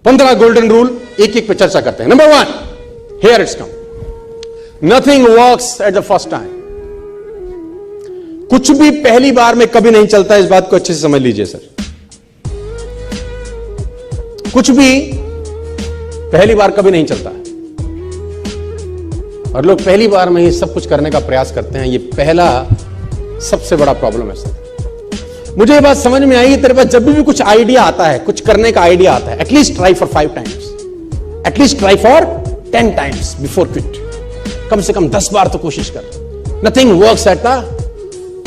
15 golden rule एक एक पे चर्चा करते हैं। Number 1, here it's come, nothing works at the first time. कुछ भी पहली बार में कभी नहीं चलता, इस बात को अच्छे से समझ लीजिए सर। कुछ भी पहली बार कभी नहीं चलता है, और लोग पहली बार में ही सब कुछ करने का प्रयास करते हैं। ये पहला सबसे बड़ा प्रॉब्लम है सर। मुझे ये बात समझ में आई, तेरे पास जब भी कुछ आइडिया आता है, कुछ करने का आइडिया आता है, at least try for 5 times, at least try for 10 times before quit. कम से कम 10 बार तो कोशिश कर। Nothing works at the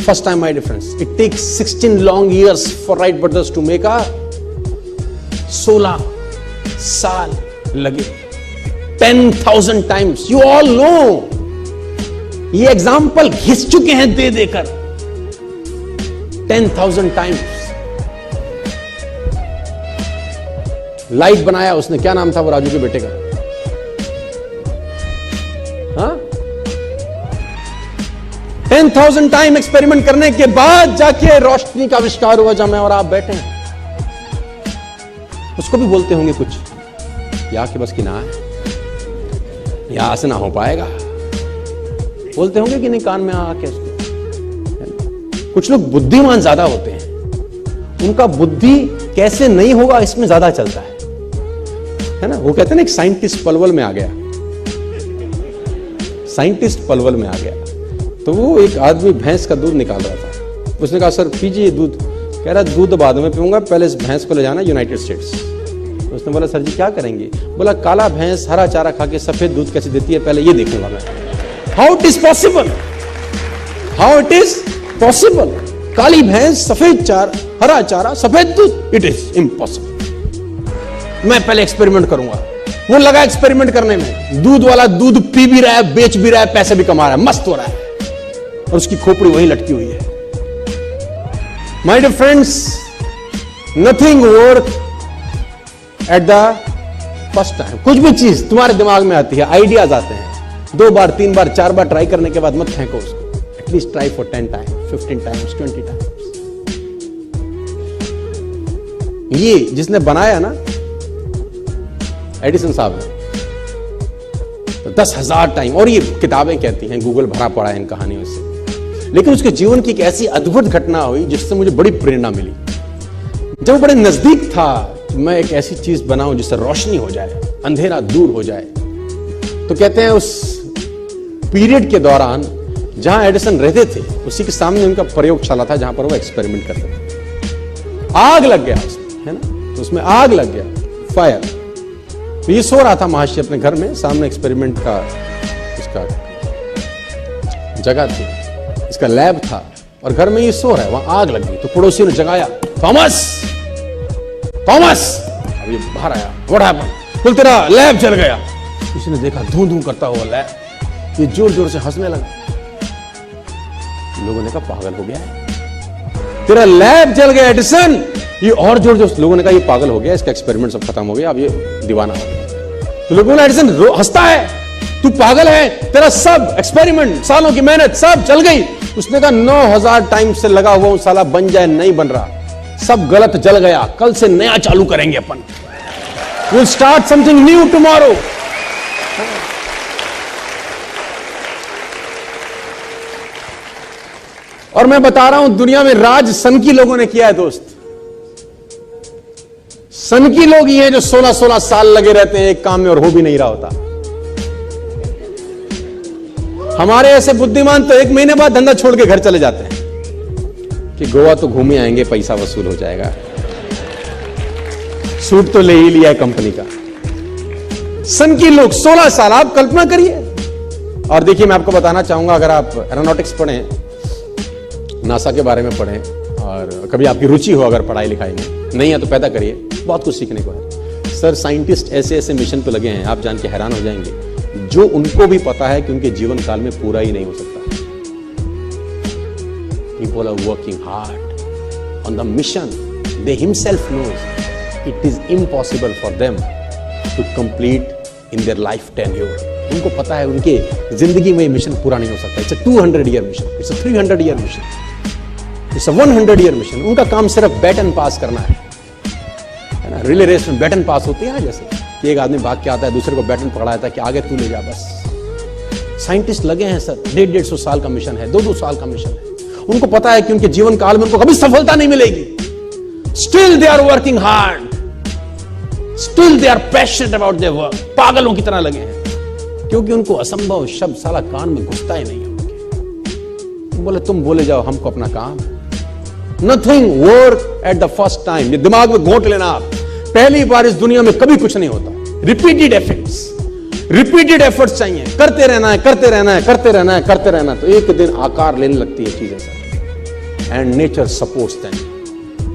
first time my difference. It takes 16 long years for Wright brothers to make a 16 साल लगे। 10,000 टाइम्स, यू ऑल नो। ये एग्जाम्पल घिस चुके हैं दे देकर। 10,000 टाइम्स। लाइट बनाया उसने, क्या नाम था वो राजू के बेटे का? हाँ, 10,000 टाइम एक्सपेरिमेंट करने के बाद जाके रोशनी का आविष्कार हुआ, जहां मैं और आप बैठे हैं। उसको भी बोलते होंगे कुछ, या कि बस की ना है, यहां से ना हो पाएगा। बोलते होंगे कि नहीं कान में आके उसको। कुछ लोग बुद्धिमान ज्यादा होते हैं, उनका बुद्धि कैसे नहीं होगा इसमें ज्यादा चलता है ना। वो कहते हैं ना, एक साइंटिस्ट पलवल में आ गया, साइंटिस्ट पलवल में आ गया। तो वो एक आदमी भैंस का दूध निकाल रहा था। उसने कहा सर पीजिए दूध। कह रहा दूध बाद में पीऊंगा, पहले इस भैंस को ले जाना यूनाइटेड स्टेट्स। उसने बोला सर जी क्या करेंगे? बोला काला भैंस हरा चारा खा के सफेद दूध कैसे देती है, पहले ये देखूंगा मैं। How it is possible, how it is possible? काली भैंस, सफेद चारा, हरा चारा, सफेद दूध, इट इज इम्पॉसिबल। मैं पहले एक्सपेरिमेंट करूंगा। वो लगा एक्सपेरिमेंट करने में। दूध वाला दूध पी भी रहा है, बेच भी रहा है, पैसे भी कमा रहा है, मस्त हो रहा है, और उसकी खोपड़ी वहीं लटकी हुई है। My dear friends, nothing work at the first time. कुछ भी चीज तुम्हारे दिमाग में आती है, आइडियाज आते हैं, 2 बार 3 बार 4 बार ट्राई करने के बाद मत फेंको उसको। At least try for 10 times, 15 times, 20 times. ये जिसने बनाया ना, एडिसन साहब ने, तो 10,000 टाइम। और ये किताबें कहती हैं, गूगल भरा पड़ा है इन कहानियों से। लेकिन उसके जीवन की एक ऐसी अद्भुत घटना हुई जिससे मुझे बड़ी प्रेरणा मिली। जब वो बड़े नजदीक था, मैं एक ऐसी चीज बनाऊं जिससे रोशनी हो जाए, अंधेरा दूर हो जाए। तो कहते हैं उस पीरियड के दौरान जहां एडिसन रहते थे, उसी के सामने उनका प्रयोगशाला था जहां पर वो एक्सपेरिमेंट करते थे। आग लग गया उसमें, है ना, तो उसमें आग लग गया, फायर। तो ये सो रहा था महर्षि अपने घर में, सामने एक्सपेरिमेंट का इसका जगह थी, इसका लैब था, और घर में ये सो रहा है, वहां आग लग गई। तो पड़ोसी ने जगाया, थॉमस थॉमस। अब ये बाहर आया, व्हाट हैपेंड? बोल तेरा लैब जल गया। किसी ने देखा धूं धूं करता हुआ लैब, ये जोर जोर से हंसने लगा। लोगों ने कहा पागल हो गया है, तेरा लैब जल गया एडिसन। ये और जोर जोर, लोगों ने कहा ये पागल हो गया, इसका एक्सपेरिमेंट सब खत्म हो गया, अब ये दीवाना हो गया। तो लोगों ने, एडिसन हंसता है, तू पागल है, तेरा सब एक्सपेरिमेंट, सालों की मेहनत सब जल गई। उसने कहा 9,000 टाइम से लगा हुआ साला बन जाए, नहीं बन रहा, सब गलत जल गया, कल से नया चालू करेंगे अपन। We'll start something new tomorrow. और मैं बता रहा हूं, दुनिया में राज सनकी लोगों ने किया है दोस्त। सनकी लोग ही हैं जो 16-16 साल लगे रहते हैं एक काम में और हो भी नहीं रहा होता। हमारे ऐसे बुद्धिमान तो 1 महीने बाद धंधा छोड़ के घर चले जाते हैं कि गोवा तो घूम ही आएंगे, पैसा वसूल हो जाएगा, सूट तो ले ही लिया है कंपनी का। सनकी लोग 16 साल, आप कल्पना करिए। और देखिए, मैं आपको बताना चाहूंगा, अगर आप एरोनॉटिक्स पढ़ें, नासा के बारे में पढ़ें, और कभी आपकी रुचि हो अगर पढ़ाई लिखाई में, नहीं है तो पैदा करिए, बहुत कुछ सीखने को है। सर साइंटिस्ट ऐसे ऐसे मिशन पे लगे हैं, आप जान के हैरान हो जाएंगे, जो उनको भी पता है कि उनके जीवन काल में पूरा ही नहीं हो सकता। People are working hard on the mission. They himself knows it is impossible for them to complete in their life tenure. उनको पता है उनके जिंदगी में मिशन पूरा नहीं हो सकता। It's a 200-year mission. It's a 300-year mission. It's a 100-year mission. उनका काम सिर्फ बैटन पास करना है ना, रिले रेस में बैटन पास होती है ना, जैसे कि एक आदमी भाग के आता है, दूसरे को बैटन पकड़ाता है कि आगे तू ले जा बस। साइंटिस्ट लगे हैं सर, 150-150 साल का मिशन है, 2-2 साल का मिशन है। उनको पता है कि उनके जीवन काल में उनको कभी सफलता नहीं मिलेगी। Still they are working hard, still they are passionate about their work. पागलों की तरह लगे हैं, क्योंकि उनको असंभव शब्द साला कान में घुसता ही नहीं है उनके। बोले तुम बोले जाओ हमको अपना काम। Nothing work at the first time. ये दिमाग में घोट लेना आप, पहली बार इस दुनिया में कभी कुछ नहीं होता। रिपीटेड एफर्ट्स चाहिए, करते रहना है, करते रहना है, करते रहना है, करते रहना है, तो एक दिन आकार लेने लगती है चीजें sir. And nature supports them.